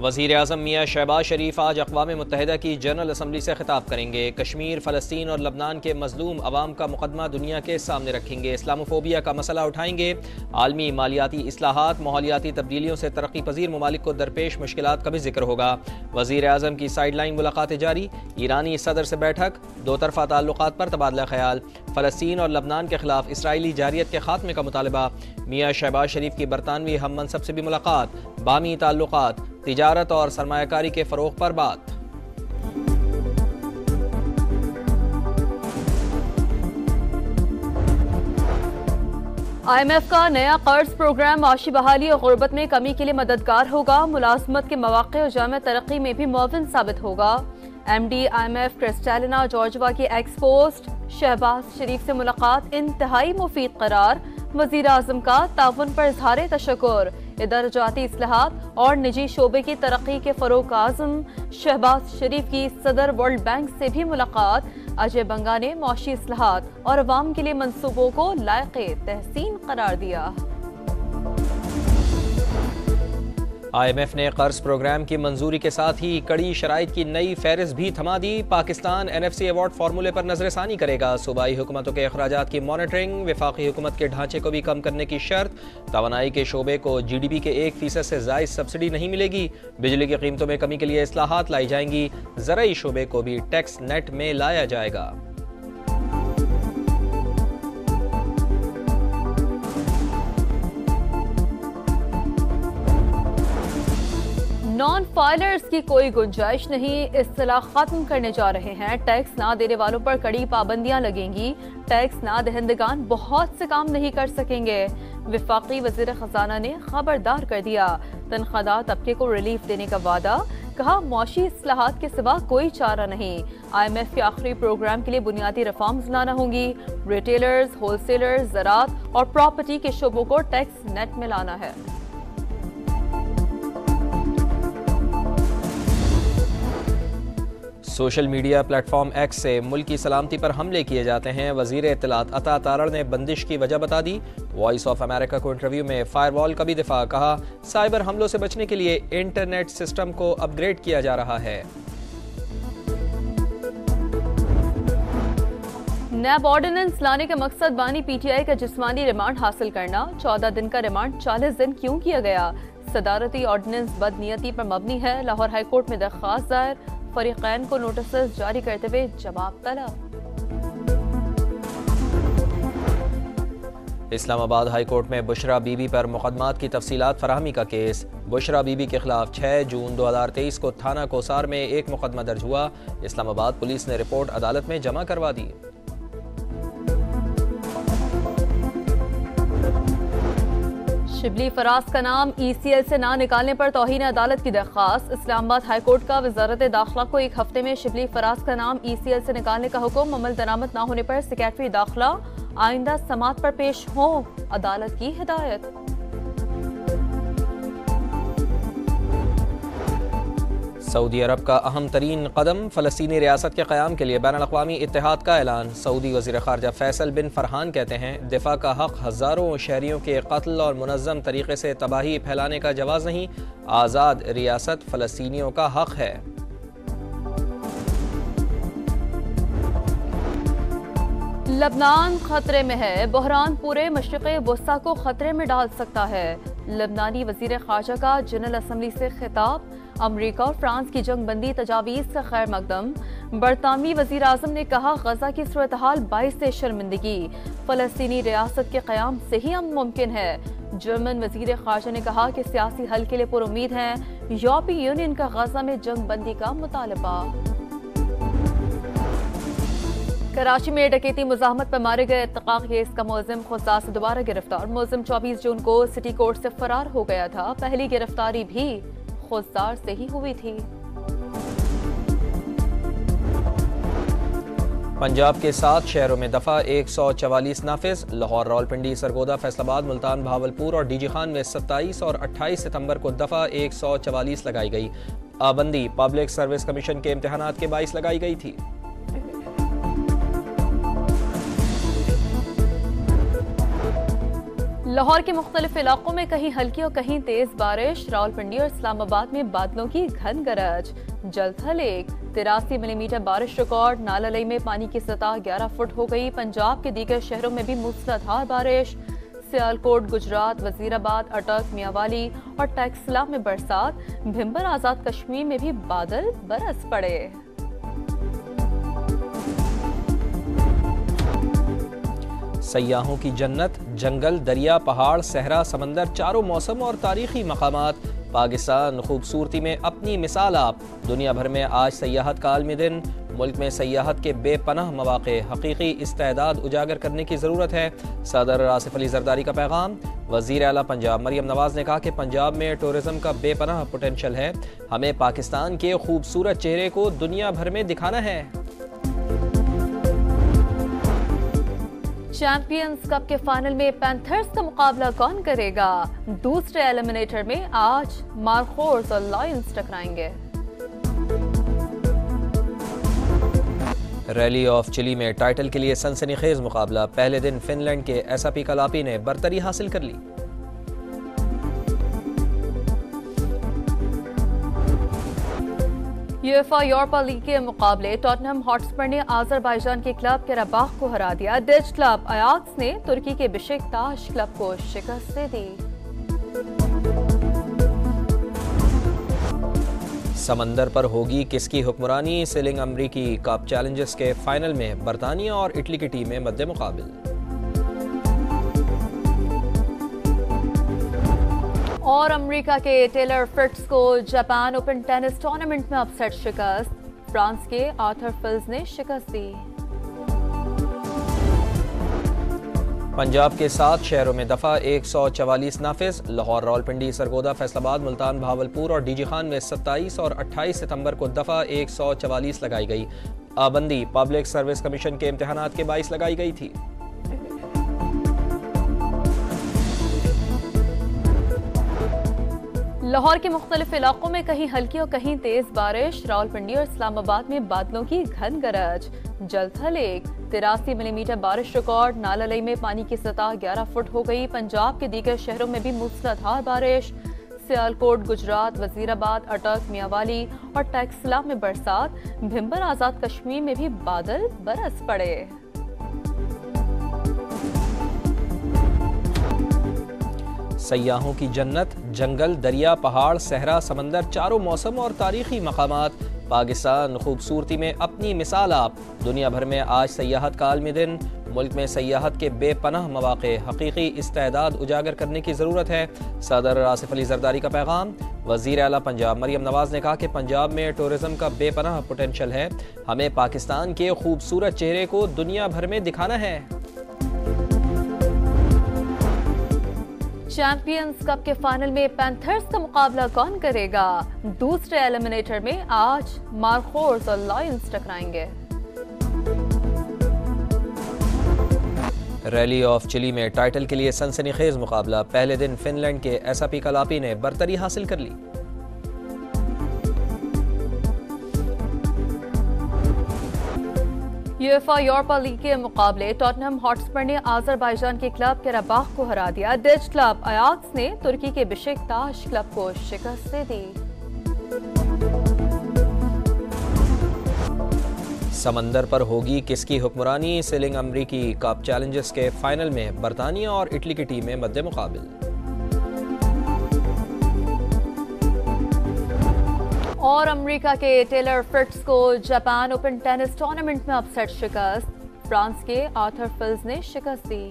वज़ीर आज़म मियाँ शहबाज शरीफ आज अक़वाम मुत्तहिदा की जनरल असम्बली से खिताब करेंगे। कश्मीर, फ़लस्तीन और लबनान के मज़लूम अवाम का मुक़दमा दुनिया के सामने रखेंगे। इस्लामोफोबिया का मसला उठाएंगे। आलमी मालियाती इस्लाहात, माहौलियाती तब्दीलियों से तरक्की पजीर ममालिक को दरपेश मुश्किलात का भी जिक्र होगा। वज़ीर आज़म की साइड लाइन मुलाकातें जारी। ईरानी सदर से बैठक, दो तरफ़ा ताल्लुकात पर तबादला ख्याल। फ़लस्तीन और लबनान के खिलाफ इसराइली जारियत के खात्मे का मुतालबा। मियाँ शहबाज शरीफ की बरतानवी हम मनसब से भी मुलाकात। बामी ताल्लुकात, तिजारत और सरमायाकारी के फ़रोग़ पर बात। IMF का नया कर्ज प्रोग्राम माशी बहाली और गुर्बत में कमी के लिए मददगार होगा। मुलाजमत के मौक़े और जामे तरक्की में भी मुआविन साबित होगा। MD IMF क्रिस्टालिना जॉर्जवा की एक्स पोस्ट। शहबाज शरीफ से मुलाकात इंतहाई मुफीद करार। वज़ीर आज़म का ताउन पर इज़हार तशक्कुर। इदाराजाती इस्लाहात और निजी शोबे की तरक्की के फ़रोग़ का आज़म। शहबाज शरीफ की सदर वर्ल्ड बैंक से भी मुलाकात। अजय बंगा ने मौशी इस्लाहात और अवाम के लिए मंसूबों को लायक़े तहसीन करार दिया। IMF ने कर्ज प्रोग्राम की मंजूरी के साथ ही कड़ी शराइत की नई फहरिस्त भी थमा दी। पाकिस्तान NFC अवार्ड फार्मूले पर नजरसानी करेगा। सूबाई हुकूमतों के अखराजात की मॉनिटरिंग। वफाकी हुकूमत के ढांचे को भी कम करने की शर्त। तवानाई के शोबे को GDP के 1% से ज़ायद सब्सिडी नहीं मिलेगी। बिजली की कीमतों में कमी के लिए इस्लाहात लाई जाएंगी। ज़राई शोबे को भी टैक्स नेट में लाया जाएगा। नॉन फाइलर्स की कोई गुंजाइश नहीं। इस्तिलाह खत्म करने जा रहे हैं। टैक्स ना देने वालों पर कड़ी पाबंदियां लगेंगी। टैक्स ना दहंदगान बहुत से काम नहीं कर सकेंगे। वफाकी वज़ीर खजाना ने खबरदार कर दिया। तनख्वाहदार तबके को रिलीफ देने का वादा। कहा मौशी इस्लाहात के सिवा कोई चारा नहीं। IMF के आखिरी प्रोग्राम के लिए बुनियादी रिफॉर्म्स लाना होंगी। रिटेलर्स, होलसेलर्स, ज़राअत और प्रॉपर्टी के शोबों को टैक्स नेट में लाना है। सोशल मीडिया प्लेटफॉर्म X से मुल्क की सलामती पर हमले किए जाते हैं। वज़ीर इत्तलात अता तारड़ ने बंदिश की वजह बता दी। वॉइस ऑफ अमेरिका को इंटरव्यू में फायरवॉल का भी दिफा। कहा साइबर हमलों से बचने के लिए इंटरनेट सिस्टम को अपग्रेड किया जा रहा है। नैब ऑर्डिनेंस लाने का मकसद बानी PTI का जिस्मानी रिमांड हासिल करना। 14 दिन का रिमांड 40 दिन क्यों किया गया? सदारती ऑर्डिनेंस बदनीयती पर मबनी है। लाहौर हाईकोर्ट में दरख्वास्त दायर। फरीकैन को नोटिस जारी करते हुए जवाब तलब। इस्लामाबाद हाई कोर्ट में बुशरा बीबी पर मुकदमात की तफसीलात फराहमी का केस। बुशरा बीबी के खिलाफ 6 जून 2023 को थाना कोसार में एक मुकदमा दर्ज हुआ। इस्लामाबाद पुलिस ने रिपोर्ट अदालत में जमा करवा दी। शिबली फराज का नाम ECL से ना निकालने पर तौहीन अदालत की दरख्वास्त। इस्लामाबाद हाई कोर्ट का वजारत दाखिला को एक हफ्ते में शिबली फराज का नाम ECL से निकालने का हुक्म। अमल दरामद ना होने पर सेक्रेटरी दाखिला आइंदा समात पर पेश हो। अदालत की हिदायत। सऊदी अरब का अहम तरीन कदम। फ़लस्तीनी रियासत के क़याम के लिए बैनुल अक़वामी इत्तेहाद का ऐलान। सऊदी वज़ीर ख़ारजा फैसल बिन फरहान कहते हैं दिफा का हक़ हज़ारों शहरियों के कत्ल और मुनज़्ज़म तरीक़े से तबाही फैलाने का जवाज़ नहीं। आज़ाद रियासत फ़लस्तीनियों का हक़ है। लबनान खतरे में है। बहरान पूरे मशरिक़ वस्ता को खतरे में डाल सकता है। लबनानी वज़ीर ख़ारजा का जनरल असम्बली से खिताब। अमरीका और फ्रांस की जंग बंदी तजावीज़ का खैर मकदम। बरतानवी वज़ीर आज़म ने कहा गजा की सूरत हाल बाइस शर्मिंदगी। फ़लस्तीनी रियासत के क़याम से ही अमन मुमकिन है। जर्मन वज़ीर ख़ारजा ने कहा कि सियासी हल के लिए पुरुमीद हैं। यूरोपीय यूनियन का गजा में जंग बंदी का मुतालबा। कराची में डकैती मुज़ाहमत पर मारे गए इत्तक़ाक़ केस का मुलज़िम खुदा से दोबारा गिरफ्तार। मुलज़िम 24 जून को सिटी कोर्ट से फरार हो गया था। पहली गिरफ्तारी भी खुददार से ही हुई थी। पंजाब के 7 शहरों में दफ़ा 144 नाफिज। लाहौर, रावलपिंडी, सरगोदा, फैसलाबाद, मुल्तान, भावलपुर और डीजी खान में 27 और 28 सितंबर को दफ़ा 144 लगाई गई। पाबंदी पब्लिक सर्विस कमीशन के इम्तिहानात के 22 लगाई गई थी। लाहौर के मुख्तलिफ इलाकों में कहीं हल्की और कहीं तेज बारिश। रावलपिंडी और इस्लामाबाद में बादलों की घन गरज। जलथल 83 मिलीमीटर बारिश रिकॉर्ड। नालालई में पानी की सतह 11 फुट हो गई। पंजाब के दीगर शहरों में भी मूसलाधार बारिश। सियालकोट, गुजरात, वजीराबाद, अटक, मियावाली और टैक्सला में बरसात। भिम्बर आजाद कश्मीर में भी बादल बरस पड़े। सयाहों की जन्नत, जंगल, दरिया, पहाड़, सहरा, समंदर, चारों मौसम और तारीखी मकामात। पाकिस्तान खूबसूरती में अपनी मिसाल आप। दुनिया भर में आज सयाहत का आलमी दिन। मुल्क में सयाहत के बेपनाह मौक़े। हकीकी इस्तेदाद उजागर करने की ज़रूरत है। सदर आसिफ अली जरदारी का पैगाम। वज़ीर आला पंजाब मरियम नवाज ने कहा कि पंजाब में टूरिज़्म का बेपनाह पोटेंशल है। हमें पाकिस्तान के खूबसूरत चेहरे को दुनिया भर में दिखाना है। चैंपियंस कप के फाइनल में पैंथर्स का मुकाबला कौन करेगा? दूसरे एलिमिनेटर में आज मार्कोर्स और लायंस टकराएंगे। रैली ऑफ चिली में टाइटल के लिए सनसनीखेज मुकाबला। पहले दिन फिनलैंड के एसआपी कलापी ने बरतरी हासिल कर ली। यूएफा यूरोपा लीग के मुकाबले टॉटनहम हॉटस्पर ने आज़रबाईजान के क्लब कराबाख को हरा दिया। डच क्लब अयाक्स ने तुर्की के बेशिकताश क्लब को शिकस्त दे दी। समंदर पर होगी किसकी हुक्मरानी? सेलिंग अमरीकी कप चैलेंजर्स के फाइनल में बरतानिया और इटली की टीमें मद्दे मुकाबिल। और अमेरिका के टेलर फ्रिट्ज को जापान ओपन टेनिस टूर्नामेंट में अपसेट शिकस्त। फ्रांस के आर्थर फिल्स ने शिकस्त दी। पंजाब के 7 शहरों में दफा 144 नाफिज। लाहौर, रावलपिंडी, सरगोदा, फैसलाबाद, मुल्तान, भावलपुर और डीजी खान में 27 और 28 सितंबर को दफा 144 लगाई गई। पाबंदी पब्लिक सर्विस कमीशन के इम्तिहानात के 22 लगाई गई थी। लाहौर के मुख्तलिफ इलाकों में कहीं हल्की और कहीं तेज बारिश। रावलपिंडी और इस्लामाबाद में बादलों की घन गरज। जलथल 83 मिलीमीटर बारिश रिकॉर्ड। नालालई में पानी की सतह 11 फुट हो गई। पंजाब के दीगर शहरों में भी मूसलाधार बारिश। सियालकोट, गुजरात, वजीराबाद, अटक, मियावाली और टैक्सला में बरसात। भिम्बर आजाद कश्मीर में भी बादल बरस पड़े। सयाहों की जन्नत, जंगल, दरिया, पहाड़, सहरा, समंदर, चारों मौसम और तारीखी मकामात। पाकिस्तान खूबसूरती में अपनी मिसाल आप। दुनिया भर में आज सयाहत का आलमी दिन। मुल्क में सयाहत के बेपनाह मौक़े। हकीकी इस्तेदाद उजागर करने की ज़रूरत है। सदर आसिफ अली जरदारी का पैगाम। वज़ीर आला पंजाब मरियम नवाज ने कहा कि पंजाब में टूरिज़्म का बेपनाह पोटेंशल है। हमें पाकिस्तान के खूबसूरत चेहरे को दुनिया भर में दिखाना है। चैंपियंस कप के फाइनल में पैंथर्स का मुकाबला कौन करेगा? दूसरे एलिमिनेटर में आज मार्कोर्स और लायंस टकराएंगे। रैली ऑफ चिली में टाइटल के लिए सनसनीखेज मुकाबला। पहले दिन फिनलैंड के एसआपी कलापी ने बरतरी हासिल कर ली। यूएफा यूरोपा लीग के मुकाबले टॉटनहम हॉटस्पर ने आज़रबाईजान के क्लब कराबाख को हरा दिया। डच क्लब अयाक्स ने तुर्की के बेशिकताश क्लब को शिकस्त दे दी। समंदर पर होगी किसकी हुक्मरानी? सेलिंग अमरीकी कप चैलेंजर्स के फाइनल में बरतानिया और इटली की टीमें मद्दे मुकाबिल। और अमेरिका के टेलर फ्रिट्ज को जापान ओपन टेनिस टूर्नामेंट में अपसेट शिकस्त। फ्रांस के आर्थर फिल्स ने शिकस्त दी।